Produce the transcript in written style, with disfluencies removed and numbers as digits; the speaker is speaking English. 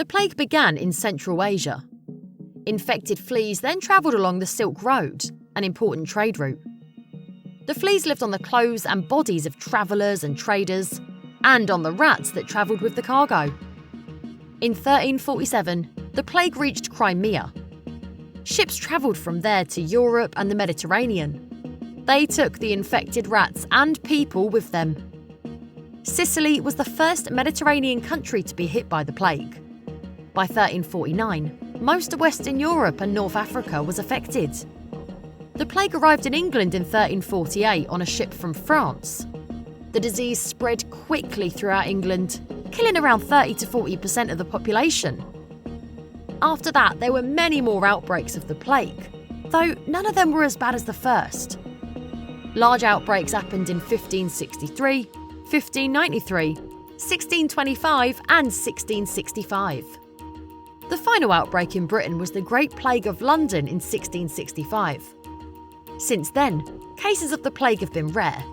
The plague began in Central Asia. Infected fleas then travelled along the Silk Road, an important trade route. The fleas lived on the clothes and bodies of travellers and traders, and on the rats that travelled with the cargo. In 1347, the plague reached Crimea. Ships travelled from there to Europe and the Mediterranean. They took the infected rats and people with them. Sicily was the first Mediterranean country to be hit by the plague. By 1349, most of Western Europe and North Africa was affected. The plague arrived in England in 1348 on a ship from France. The disease spread quickly throughout England, killing around 30 to 40% of the population. After that, there were many more outbreaks of the plague, though none of them were as bad as the first. Large outbreaks happened in 1563, 1593, 1625 and 1665. The final outbreak in Britain was the Great Plague of London in 1665. Since then, cases of the plague have been rare,